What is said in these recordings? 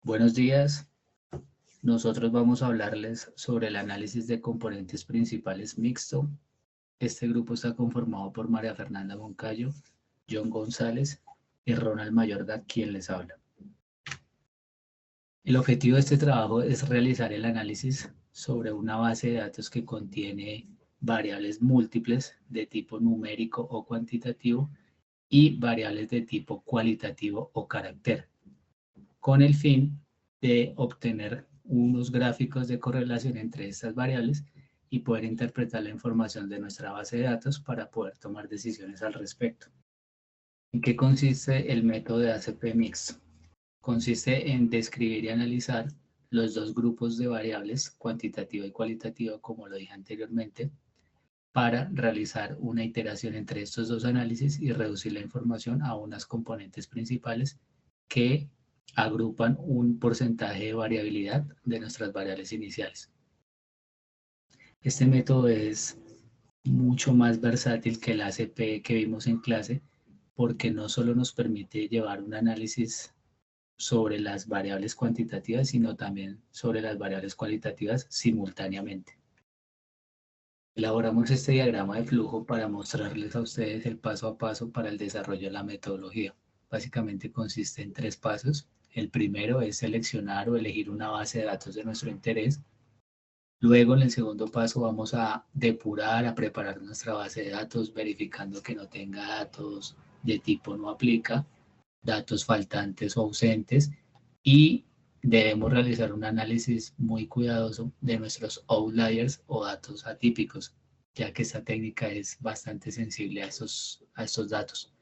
Buenos días, nosotros vamos a hablarles sobre el análisis de componentes principales mixto. Este grupo está conformado por María Fernanda Moncayo, John González y Ronald Mayorga, quien les habla. El objetivo de este trabajo es realizar el análisis sobre una base de datos que contiene variables múltiples de tipo numérico o cuantitativo y variables de tipo cualitativo o carácter, con el fin de obtener unos gráficos de correlación entre estas variables y poder interpretar la información de nuestra base de datos para poder tomar decisiones al respecto. ¿En qué consiste el método de ACP mixto? Consiste en describir y analizar los dos grupos de variables, cuantitativa y cualitativa, como lo dije anteriormente, para realizar una iteración entre estos dos análisis y reducir la información a unas componentes principales que agrupan un porcentaje de variabilidad de nuestras variables iniciales. Este método es mucho más versátil que el ACP que vimos en clase, porque no solo nos permite llevar un análisis sobre las variables cuantitativas, sino también sobre las variables cualitativas simultáneamente. Elaboramos este diagrama de flujo para mostrarles a ustedes el paso a paso para el desarrollo de la metodología. Básicamente consiste en 3 pasos. El primero es seleccionar o elegir una base de datos de nuestro interés. Luego, en el segundo paso, vamos a depurar, a preparar nuestra base de datos, verificando que no tenga datos de tipo no aplica, datos faltantes o ausentes, y debemos realizar un análisis muy cuidadoso de nuestros outliers o datos atípicos, ya que esta técnica es bastante sensible a estos datos.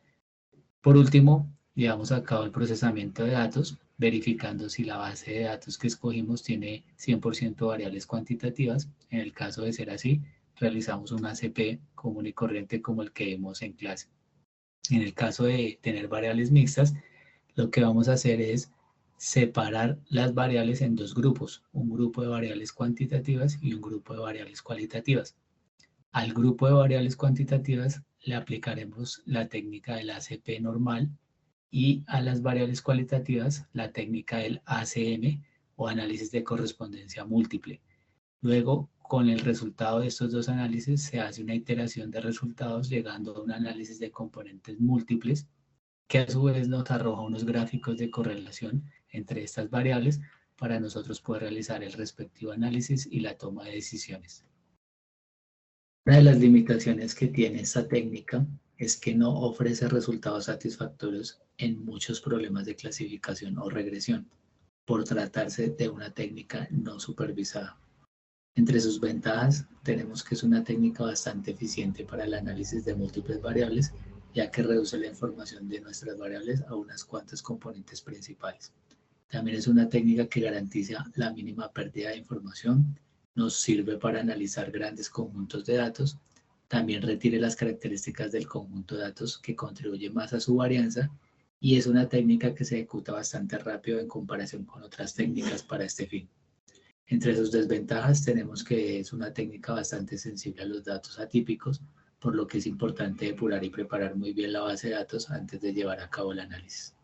Por último, llevamos a cabo el procesamiento de datos, verificando si la base de datos que escogimos tiene 100% variables cuantitativas. En el caso de ser así, realizamos un ACP común y corriente como el que vimos en clase. En el caso de tener variables mixtas, lo que vamos a hacer es separar las variables en dos grupos, un grupo de variables cuantitativas y un grupo de variables cualitativas. Al grupo de variables cuantitativas le aplicaremos la técnica del ACP normal y a las variables cualitativas la técnica del ACM o análisis de correspondencia múltiple. Luego, con el resultado de estos dos análisis, se hace una iteración de resultados llegando a un análisis de componentes múltiples que a su vez nos arroja unos gráficos de correlación entre estas variables para nosotros poder realizar el respectivo análisis y la toma de decisiones. Una de las limitaciones que tiene esta técnica es que no ofrece resultados satisfactorios en muchos problemas de clasificación o regresión, por tratarse de una técnica no supervisada. Entre sus ventajas tenemos que es una técnica bastante eficiente para el análisis de múltiples variables, ya que reduce la información de nuestras variables a unas cuantas componentes principales. También es una técnica que garantiza la mínima pérdida de información, nos sirve para analizar grandes conjuntos de datos, también retire las características del conjunto de datos que contribuye más a su varianza, y es una técnica que se ejecuta bastante rápido en comparación con otras técnicas para este fin. Entre sus desventajas tenemos que es una técnica bastante sensible a los datos atípicos, por lo que es importante depurar y preparar muy bien la base de datos antes de llevar a cabo el análisis.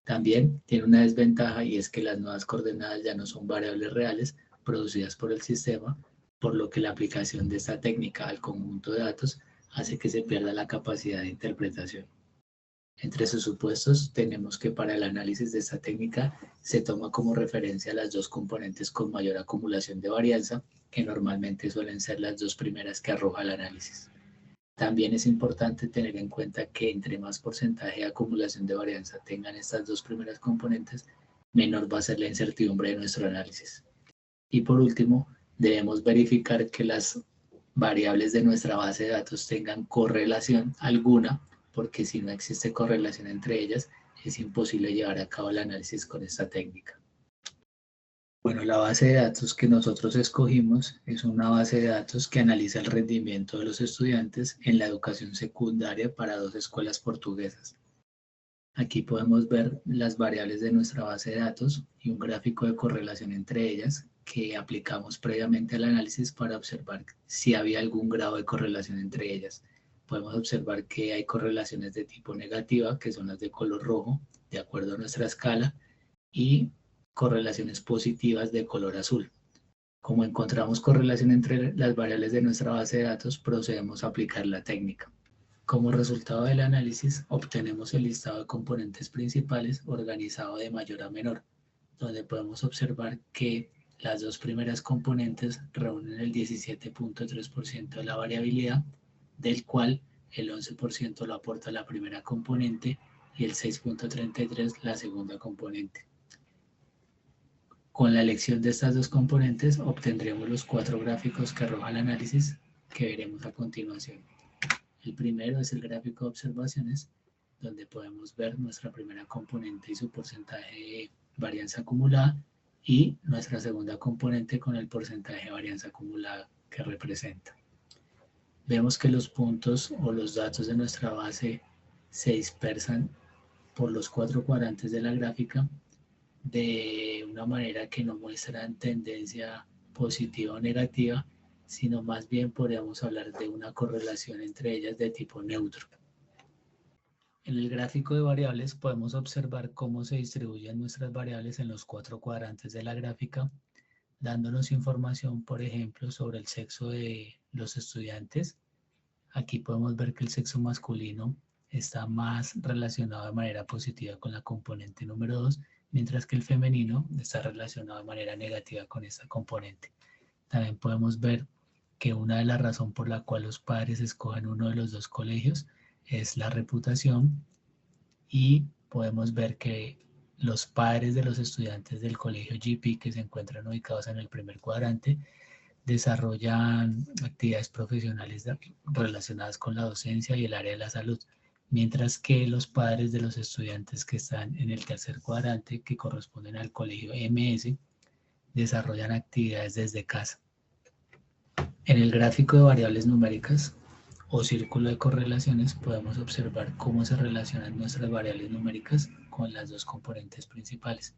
También tiene una desventaja y es que las nuevas coordenadas ya no son variables reales producidas por el sistema, por lo que la aplicación de esta técnica al conjunto de datos hace que se pierda la capacidad de interpretación. Entre sus supuestos tenemos que para el análisis de esta técnica se toma como referencia las dos componentes con mayor acumulación de varianza, que normalmente suelen ser las dos primeras que arroja el análisis. También es importante tener en cuenta que entre más porcentaje de acumulación de varianza tengan estas dos primeras componentes, menor va a ser la incertidumbre de nuestro análisis. Y por último, debemos verificar que las variables de nuestra base de datos tengan correlación alguna, porque si no existe correlación entre ellas, es imposible llevar a cabo el análisis con esta técnica. Bueno, la base de datos que nosotros escogimos es una base de datos que analiza el rendimiento de los estudiantes en la educación secundaria para 2 escuelas portuguesas. Aquí podemos ver las variables de nuestra base de datos y un gráfico de correlación entre ellas que aplicamos previamente al análisis para observar si había algún grado de correlación entre ellas. Podemos observar que hay correlaciones de tipo negativa, que son las de color rojo, de acuerdo a nuestra escala, y correlaciones positivas de color azul. Como encontramos correlación entre las variables de nuestra base de datos, procedemos a aplicar la técnica. Como resultado del análisis, obtenemos el listado de componentes principales organizado de mayor a menor, donde podemos observar que las dos primeras componentes reúnen el 17.3% de la variabilidad, del cual el 11% lo aporta la primera componente y el 6.33% la segunda componente. Con la elección de estas dos componentes obtendremos los 4 gráficos que arroja el análisis que veremos a continuación. El primero es el gráfico de observaciones, donde podemos ver nuestra primera componente y su porcentaje de varianza acumulada y nuestra segunda componente con el porcentaje de varianza acumulada que representa. Vemos que los puntos o los datos de nuestra base se dispersan por los 4 cuadrantes de la gráfica de una manera que no muestran tendencia positiva o negativa, sino más bien podríamos hablar de una correlación entre ellas de tipo neutro. En el gráfico de variables podemos observar cómo se distribuyen nuestras variables en los 4 cuadrantes de la gráfica, dándonos información, por ejemplo, sobre el sexo de los estudiantes. Aquí podemos ver que el sexo masculino está más relacionado de manera positiva con la componente número 2, mientras que el femenino está relacionado de manera negativa con esta componente. También podemos ver que una de las razones por la cual los padres escogen uno de los dos colegios es la reputación, y podemos ver que los padres de los estudiantes del colegio GP, que se encuentran ubicados en el primer cuadrante, desarrollan actividades profesionales relacionadas con la docencia y el área de la salud, mientras que los padres de los estudiantes que están en el tercer cuadrante, que corresponden al colegio MS, desarrollan actividades desde casa. En el gráfico de variables numéricas o círculo de correlaciones podemos observar cómo se relacionan nuestras variables numéricas con las dos componentes principales.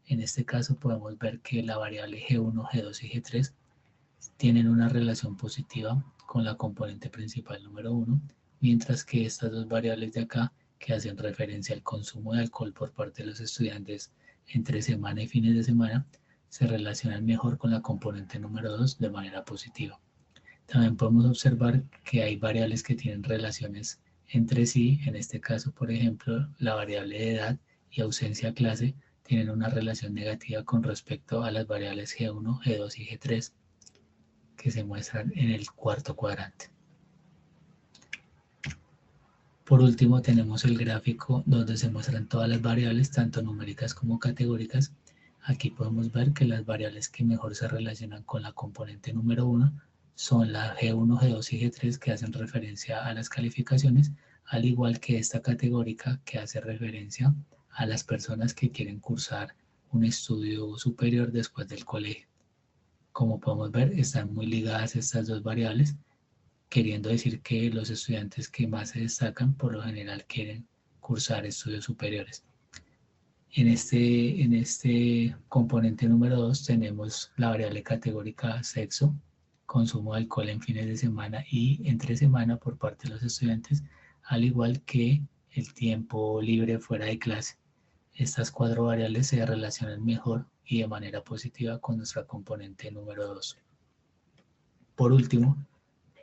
En este caso podemos ver que la variable G1, G2 y G3 tienen una relación positiva con la componente principal número 1, mientras que estas dos variables de acá, que hacen referencia al consumo de alcohol por parte de los estudiantes entre semana y fines de semana, se relacionan mejor con la componente número 2 de manera positiva. También podemos observar que hay variables que tienen relaciones entre sí. En este caso, por ejemplo, la variable de edad y ausencia a clase tienen una relación negativa con respecto a las variables G1, G2 y G3 que se muestran en el cuarto cuadrante. Por último, tenemos el gráfico donde se muestran todas las variables, tanto numéricas como categóricas. Aquí podemos ver que las variables que mejor se relacionan con la componente número 1 son la G1, G2 y G3, que hacen referencia a las calificaciones, al igual que esta categórica que hace referencia a las personas que quieren cursar un estudio superior después del colegio. Como podemos ver, están muy ligadas estas dos variables, queriendo decir que los estudiantes que más se destacan por lo general quieren cursar estudios superiores. En este componente número 2 tenemos la variable categórica sexo, consumo de alcohol en fines de semana y entre semana por parte de los estudiantes, al igual que el tiempo libre fuera de clase. Estas 4 variables se relacionan mejor y de manera positiva con nuestra componente número 2. Por último,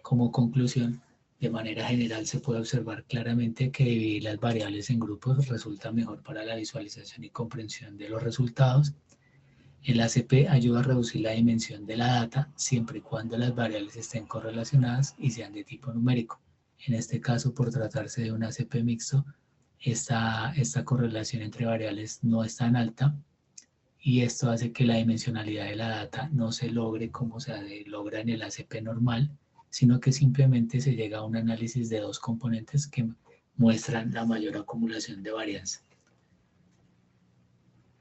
como conclusión, de manera general se puede observar claramente que dividir las variables en grupos resulta mejor para la visualización y comprensión de los resultados. El ACP ayuda a reducir la dimensión de la data siempre y cuando las variables estén correlacionadas y sean de tipo numérico. En este caso, por tratarse de un ACP mixto, esta correlación entre variables no es tan alta, y esto hace que la dimensionalidad de la data no se logre como se logra en el ACP normal, sino que simplemente se llega a un análisis de dos componentes que muestran la mayor acumulación de varianza.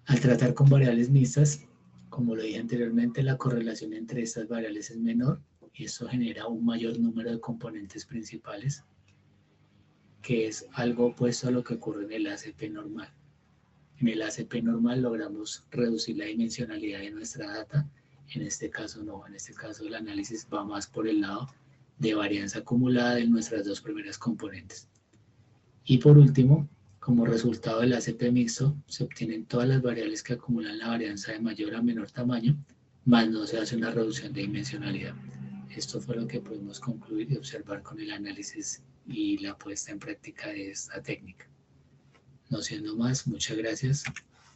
Al tratar con variables mixtas, como lo dije anteriormente, la correlación entre estas variables es menor y esto genera un mayor número de componentes principales, que es algo opuesto a lo que ocurre en el ACP normal. En el ACP normal logramos reducir la dimensionalidad de nuestra data. En este caso no, en este caso el análisis va más por el lado de varianza acumulada de nuestras dos primeras componentes. Y por último, Como resultado del ACP mixto, se obtienen todas las variables que acumulan la varianza de mayor a menor tamaño, más no se hace una reducción de dimensionalidad. Esto fue lo que pudimos concluir y observar con el análisis y la puesta en práctica de esta técnica. No siendo más, muchas gracias.